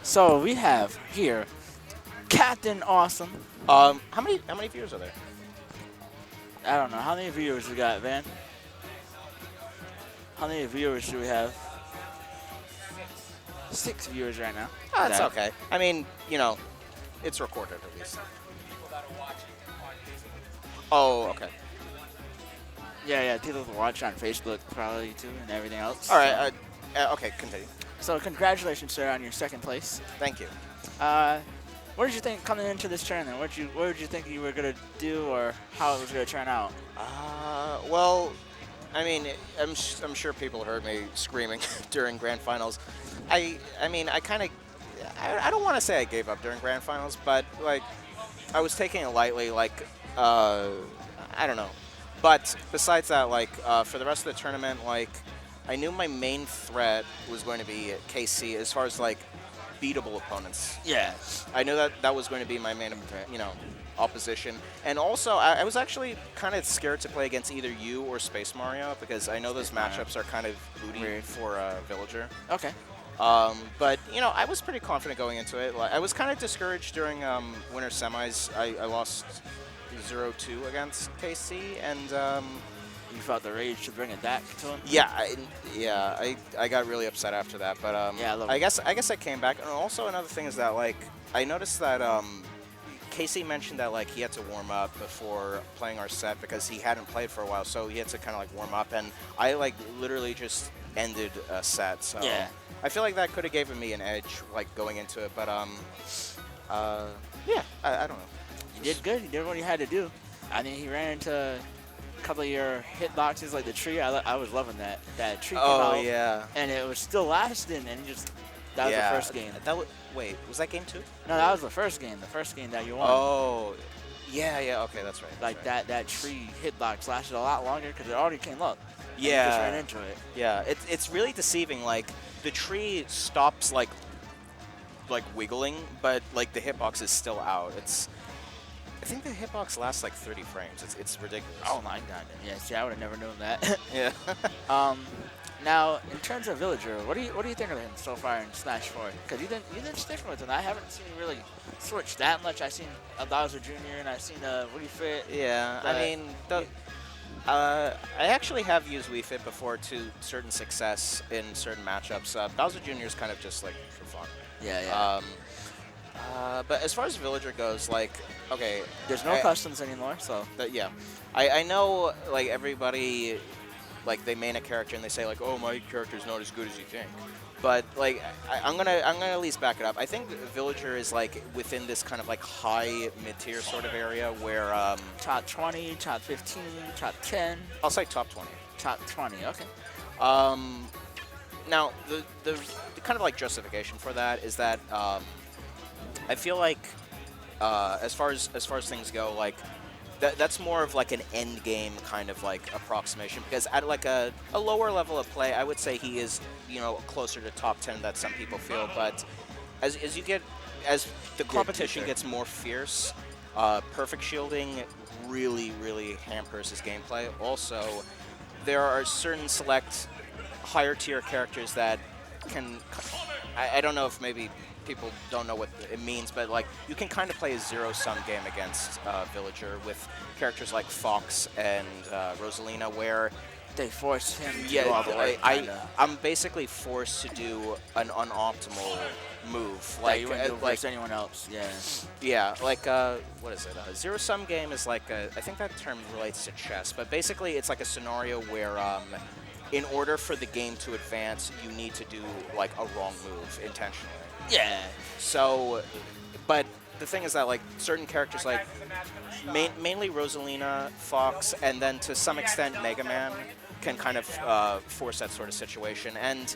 So we have here Captain Awesome. How many viewers are there? I don't know how many viewers we got, Van. How many viewers do we have? 6 viewers right now. Oh, that's Okay. okay. I mean, it's recorded at least. Oh, okay. Yeah, people watch on Facebook probably too and everything else. All right. Okay, continue. So congratulations, sir, on your second place. Thank you. What did you think coming into this tournament? What did you think you were gonna do, or how it was gonna turn out? Well, I mean, I'm sure people heard me screaming during grand finals. I mean, I don't want to say I gave up during grand finals, but like, I was taking it lightly. Like, I don't know. But besides that, like, for the rest of the tournament, like, I knew my main threat was going to be KC as far as like beatable opponents. Yeah. I knew that was going to be my main, opposition. And also, I was actually kind of scared to play against either you or Space Mario because I know those Space Mario. matchups are kind of booty Weird. for Villager. Okay. But I was pretty confident going into it. Like, I was kind of discouraged during winter semis. I lost 0-2 against KC, and You felt the rage to bring it back to him. I got really upset after that. But Yeah, I love I guess I came back. And also another thing is that like I noticed that Casey mentioned that like he had to warm up before playing our set because he hadn't played for a while, so he had to kind of like warm up. And I like literally just ended a set. So Yeah. I feel like that could have given me an edge like going into it. But yeah, I don't know. You did good. You did what you had to do. I mean, he ran into a couple of your hitboxes, like the tree. I was loving that. That tree came Oh out, yeah. and it was still lasting, and that was Yeah. the first game. Wait, was that game 2? No, that was the first game. The first game that you won. Oh, yeah. Okay, that's right. that's Like right. that tree hitbox lasted a lot longer because it already came up. And you Yeah. just ran into it. Yeah, it's really deceiving. Like the tree stops like wiggling, but like the hitbox is still out. I think the hitbox lasts like 30 frames. It's ridiculous. Oh my god. Yeah, see, I would have never known that. Yeah. Now, in terms of Villager, what do you think of him so far in Smash 4? Because you didn't stick with him. I haven't seen you really switch that much. I've seen a Bowser Jr. and I've seen Woody Fit. Yeah. I But mean, I actually have used Wii Fit before to certain success in certain matchups. Bowser Jr. is kind of just like for fun. Yeah. But as far as Villager goes, like, okay, There's no customs anymore, so yeah, I know like everybody, like they main a character and they say like, oh, my character's not as good as you think, but like I'm gonna at least back it up. I think Villager is like within this kind of like high mid-tier sort of area where top 20, top 15, top 10, I'll say top 20. top 20. Okay. Now the kind of like justification for that is that I feel like as far as things go, like that's more of like an end game kind of like approximation, because at like a lower level of play, I would say he is closer to top 10 that some people feel. But as the competition gets more fierce, perfect shielding really hampers his gameplay. Also, there are certain select higher tier characters that can, I don't know if maybe people don't know what it means, but like you can kind of play a zero-sum game against Villager with characters like Fox and Rosalina, where They forced him to do all the work, kinda. I'm basically forced to do an unoptimal move. That Like, you wouldn't do versus anyone else. Yeah. yeah, like, what is it? A zero-sum game is like I think that term relates to chess, but basically it's like a scenario where in order for the game to advance, you need to do like a wrong move intentionally. Yeah. So, but the thing is that like certain characters like mainly Rosalina, Fox, and then to some extent Mega Man can kind of force that sort of situation. And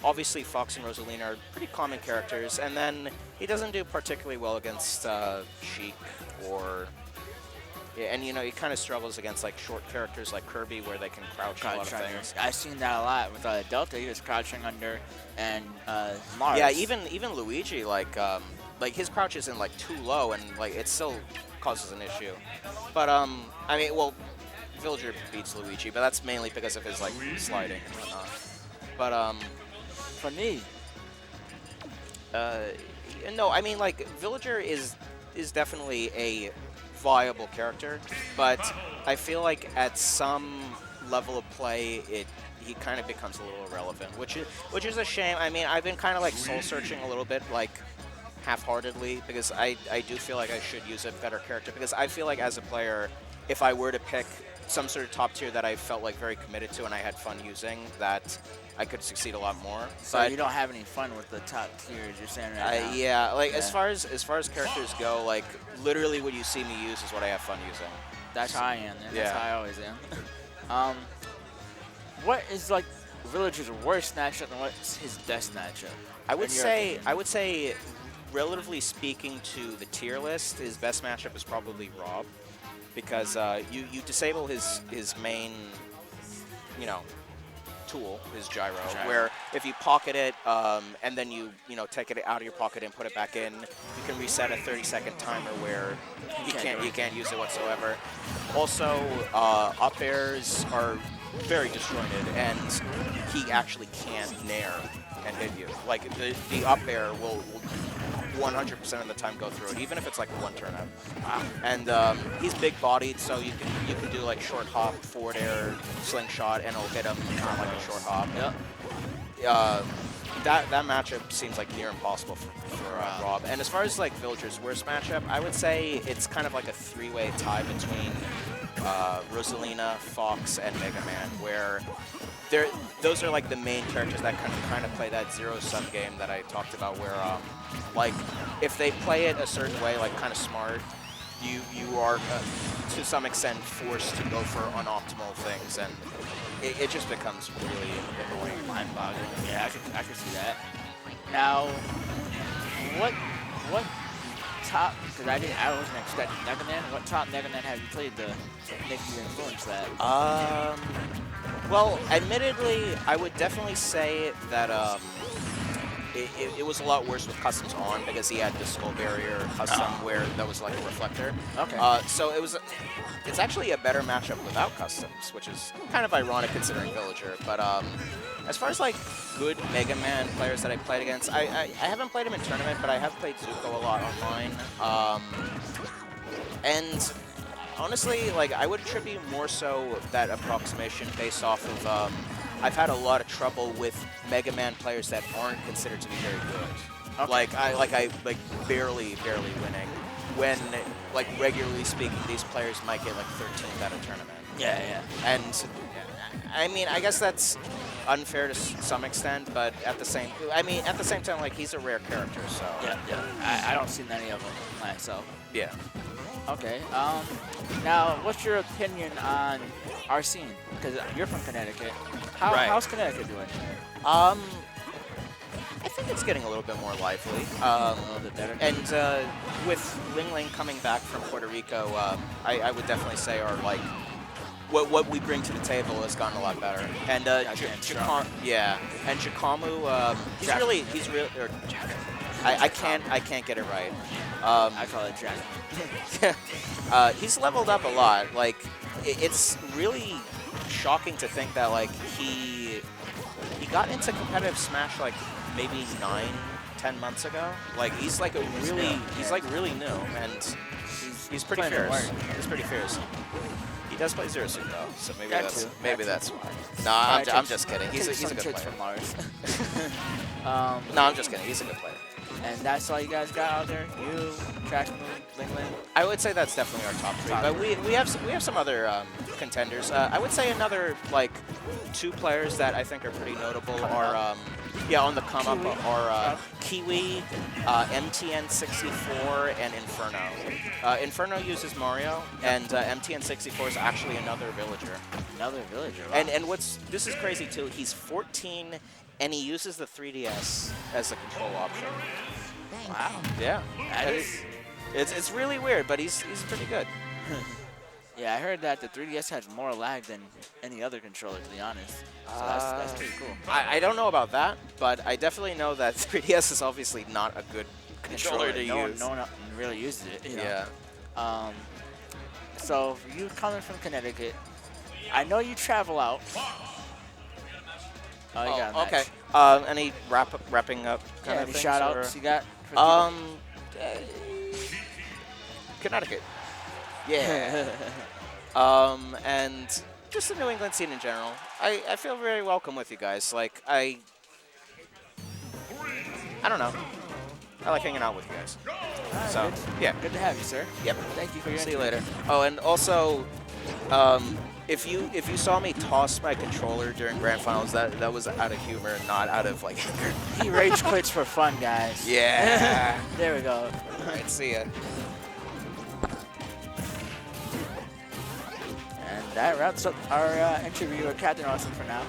obviously Fox and Rosalina are pretty common characters, and then he doesn't do particularly well against Sheik or. Yeah, and he kind of struggles against like short characters like Kirby, where they can crouch a lot of things. I've seen that a lot with Delta. He was crouching under, and Mars. Yeah, even Luigi, like his crouch isn't like too low, and like it still causes an issue. But I mean, well, Villager beats Luigi, but that's mainly because of his like sliding and whatnot. But for me, Uh, no, I mean like Villager is definitely a viable character, but I feel like at some level of play, he kind of becomes a little irrelevant, which is a shame. I mean, I've been kind of like soul searching a little bit, like half-heartedly, because I do feel like I should use a better character, because I feel like as a player, if I were to pick some sort of top tier that I felt like very committed to and I had fun using, that I could succeed a lot more. So but you don't have any fun with the top tiers you're saying right now? yeah, like Yeah. as far as characters go, like literally what you see me use is what I have fun using. That's how I am, and Yeah. that's how I always am. What is like Villager's worst matchup and what's his best matchup? I would in your say opinion? I would say, relatively speaking to the tier list, his best matchup is probably Rob, because you disable his main, you know, tool, his gyro, where if you pocket it and then you take it out of your pocket and put it back in, you can reset a 30-second timer where you can't use it whatsoever. Also, up airs are very disjointed, and he actually can't nair and hit you. Like the up air will 100% of the time go through it, even if it's like one turn out. And he's big-bodied, so you can do like short hop, forward air, slingshot, and it'll hit him on like a short hop. Yep. That matchup seems like near impossible for Rob. And as far as like Villager's worst matchup, I would say it's kind of like a three-way tie between Rosalina, Fox, and Mega Man, where those are like the main characters that kind of play that zero-sum game that I talked about, where like if they play it a certain way, like kind of smart, you are to some extent forced to go for unoptimal things, and it just becomes really annoying, mind-boggling. Yeah, I can see that. Now, what top? Because I wasn't expecting Mega Man. What top Mega Man have you played to make you influence that? Well, admittedly, I would definitely say that it was a lot worse with customs on, because he had the skull barrier custom where that was like a reflector. Okay. So it's actually a better matchup without customs, which is kind of ironic considering Villager. But as far as like good Mega Man players that I played against, I haven't played him in tournament, but I have played Zuko a lot online. And honestly, like I would attribute more so that approximation based off of I've had a lot of trouble with Mega Man players that aren't considered to be very good. Okay. Like I barely winning, when like regularly speaking, these players might get like 13th at a tournament. Yeah. And I mean, I guess that's unfair to some extent, but at the same time, like he's a rare character, so Yeah. I don't see many of them myself. yeah. Okay. Now, what's your opinion on our scene? Because you're from Connecticut. Right. How's Connecticut doing? I think it's getting a little bit more lively. A little bit better. And with Ling Ling coming back from Puerto Rico, I would definitely say our like what we bring to the table has gotten a lot better. And and Jakamu, he's really or I can't get it right. I call it Jack. He's leveled up a lot. Like it's really shocking to think that like he got into competitive Smash like maybe 9-10 months ago. Like he's like really new, and he's pretty playing it fierce. hard. He's pretty fierce. He does play Zero Suit though, so maybe That too. that's why. No, Alright, I'm just kidding. He's takes a some good kids player. from Mars. No, I'm just kidding. He's a good player. And that's all you guys got out there? You, Track Moon, Ling Ling? I would say that's definitely our top three, but we have some other contenders. I would say another like two players that I think are pretty notable are on the come up are Kiwi, MTN64, and Inferno. Inferno uses Mario, and MTN64 is actually another villager. Another villager. Wow. And this is crazy too. He's 14, and he uses the 3DS as a control option. Wow. Yeah, That is. it's really weird, but he's pretty good. Yeah, I heard that the 3DS has more lag than any other controller, to be honest. So that's pretty cool. I don't know about that, but I definitely know that 3DS is obviously not a good controller to use. No one really uses it. You know? Yeah. So you coming from Connecticut, I know you travel out. Oh, you got a Oh, okay. match. Any wrapping up kind Yeah, of any things? shout or- outs you got? For uh, Connecticut. Yeah. people? And just the New England scene in general. I feel very welcome with you guys. Like I don't know. I like hanging out with you guys. Alright, So yeah. good to have you, sir. Yep. Thank you for your See you interview. later. Oh, and also, if you saw me toss my controller during grand finals, that was out of humor and not out of like anger. He rage quits for fun, guys. Yeah. There we go. All right. See ya. And that wraps up our interview with CaptAwesum for now.